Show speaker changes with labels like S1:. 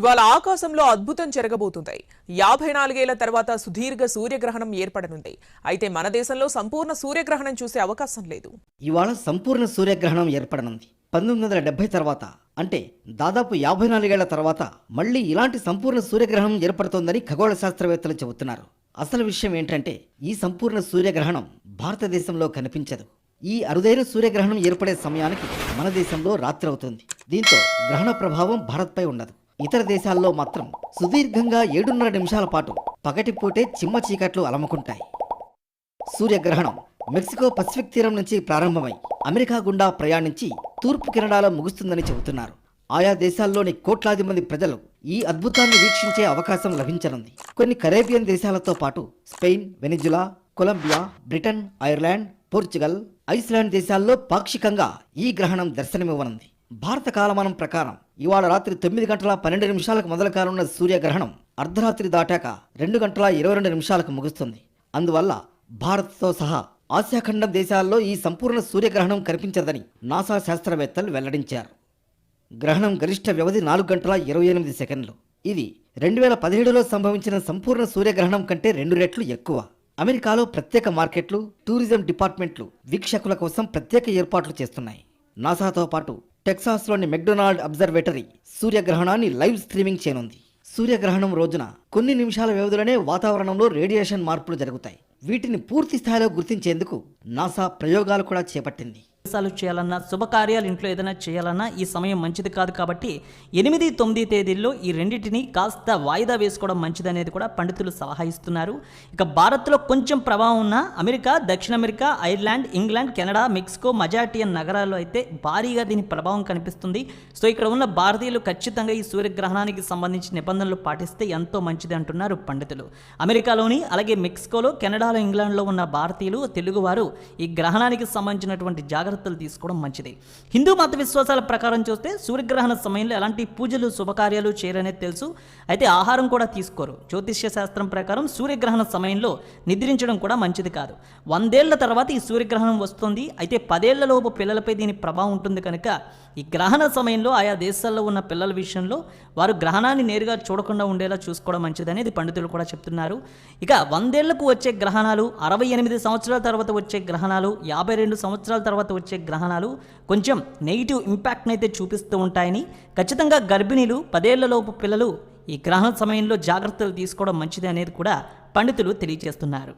S1: ఇవాళ ఆకాశంలో అద్భుతం జరగబోతుంది. 54 ఏళ్ల తర్వాత సుదీర్ఘ సూర్యగ్రహణం ఏర్పడనుంది. అయితే మన దేశంలో సంపూర్ణ సూర్యగ్రహణం చూసే అవకాశం లేదు.
S2: ఇవాళ సంపూర్ణ సూర్యగ్రహణం ఏర్పడనుంది. 1970 తర్వాత అంటే దాదాపు 54 ఏళ్ల తర్వాత మళ్ళీ ఇలాంటి సంపూర్ణ సూర్యగ్రహణం ఏర్పడుతోందని ఖగోళ శాస్త్రవేత్తలు చెబుతున్నారు. అసలు విషయం ఏంటంటే ఈ సంపూర్ణ సూర్యగ్రహణం భారతదేశంలో కనిపించదు. ఈ అరుదైన సూర్యగ్రహణం ఏర్పడే సమయానికి మన దేశంలో రాత్రి అవుతుంది. దీంతో గ్రహణ ప్రభావం భారత్పై ఉండదు. ఇతర దేశాల్లో మాత్రం సుదీర్ఘంగా 7.5 నిమిషాల పాటు పగటిపూటే చిమ్మ చీకట్లు అలముకుంటాయి. సూర్యగ్రహణం మెక్సికో పసిఫిక్ తీరం నుంచి ప్రారంభమై అమెరికా గుండా ప్రయాణించి తూర్పు కెనడాలో ముగుస్తుందని చెబుతున్నారు. ఆయా దేశాల్లోని కోట్లాది మంది ప్రజలు ఈ అద్భుతాన్ని వీక్షించే అవకాశం లభించనుంది. కొన్ని కరేబియన్ దేశాలతో పాటు Spain, Venezuela, Colombia, Britain, Ireland, Portugal, Iceland దేశాల్లో పాక్షికంగా ఈ గ్రహణం దర్శనమివ్వనుంది. భారత కాలమానం ప్రకారం ఇవాళ రాత్రి 9 గంటల 12 నిమిషాలకు మొదలు కానున్న సూర్యగ్రహణం అర్ధరాత్రి దాటాక 2 గంటల 22 నిమిషాలకు ముగుస్తుంది. అందువల్ల భారత్తో సహా ఆసియాఖండం దేశాల్లో ఈ సంపూర్ణ సూర్యగ్రహణం కనిపించదని నాసా శాస్త్రవేత్తలు వెల్లడించారు. గ్రహణం గరిష్ట వ్యవధి 4 గంటల 28 సెకండ్లు. ఇది 2017లో సంభవించిన సంపూర్ణ సూర్యగ్రహణం కంటే 2 రెట్లు ఎక్కువ. అమెరికాలో ప్రత్యేక మార్కెట్లు, టూరిజం డిపార్ట్మెంట్లు వీక్షకుల కోసం ప్రత్యేక ఏర్పాట్లు చేస్తున్నాయి. నాసాతో పాటు టెక్సాస్లోని మెక్డొనాల్డ్ అబ్జర్వేటరీ సూర్యగ్రహణాన్ని లైవ్ స్ట్రీమింగ్ చేయనుంది. సూర్యగ్రహణం రోజున కొన్ని నిమిషాల వ్యవధిలోనే వాతావరణంలో రేడియేషన్ మార్పులు జరుగుతాయి. వీటిని పూర్తి స్థాయిలో గుర్తించేందుకు నాసా ప్రయోగాలు కూడా చేపట్టింది.
S3: చేయాలన్నా శుభకార్యాలు ఇంట్లో ఏదైనా చేయాలన్నా ఈ సమయం మంచిది కాదు. కాబట్టి 8, 9 తేదీల్లో ఈ రెండింటిని కాస్త వాయిదా వేసుకోవడం మంచిదనేది కూడా పండితులు సలహా ఇస్తున్నారు. ఇక భారత్లో కొంచెం ప్రభావం ఉన్న అమెరికా, దక్షిణ America, Ireland, England, Canada, Mexico మెజారిటీయన్ నగరాల్లో అయితే భారీగా దీని ప్రభావం కనిపిస్తుంది. సో ఇక్కడ ఉన్న భారతీయులు ఖచ్చితంగా ఈ సూర్యగ్రహణానికి సంబంధించిన నిబంధనలు పాటిస్తే ఎంతో మంచిది అంటున్నారు పండితులు. అమెరికాలోని అలాగే మెక్సికోలో, కెనడాలో, ఇంగ్లాండ్లో ఉన్న భారతీయులు, తెలుగువారు ఈ గ్రహణానికి సంబంధించినటువంటి జాగ్రత్తలు తీసుకోవడం మంచిది. హిందూ మత విశ్వాసాల ప్రకారం చూస్తే సూర్యగ్రహణ సమయంలో ఎలాంటి పూజలు శుభకార్యాలు చేయరనేది తెలుసు. అయితే ఆహారం కూడా తీసుకోరు. జ్యోతిష్య శాస్త్రం ప్రకారం సూర్యగ్రహణ సమయంలో నిద్రించడం కూడా మంచిది కాదు. 100 ఏళ్ల తర్వాత ఈ సూర్యగ్రహణం వస్తుంది. అయితే 10 ఏళ్లలోపు పిల్లలపై దీని ప్రభావం ఉంటుంది కనుక ఈ గ్రహణ సమయంలో ఆయా దేశాల్లో ఉన్న పిల్లల విషయంలో వారు గ్రహణాన్ని నేరుగా చూడకుండా ఉండేలా చూసుకోవడం మంచిదనేది పండితులు కూడా చెప్తున్నారు. ఇక 100 ఏళ్లకు వచ్చే గ్రహణాలు, 68 సంవత్సరాల తర్వాత వచ్చే గ్రహణాలు, 52 సంవత్సరాల తర్వాత వచ్చే గ్రహణాలు కొంచెం నెగిటివ్ ఇంపాక్ట్ని అయితే చూపిస్తూ ఉంటాయని, ఖచ్చితంగా గర్భిణీలు, 10 ఏళ్లలోపు పిల్లలు ఈ గ్రహణ సమయంలో జాగ్రత్తలు తీసుకోవడం మంచిది అనేది కూడా పండితులు తెలియజేస్తున్నారు.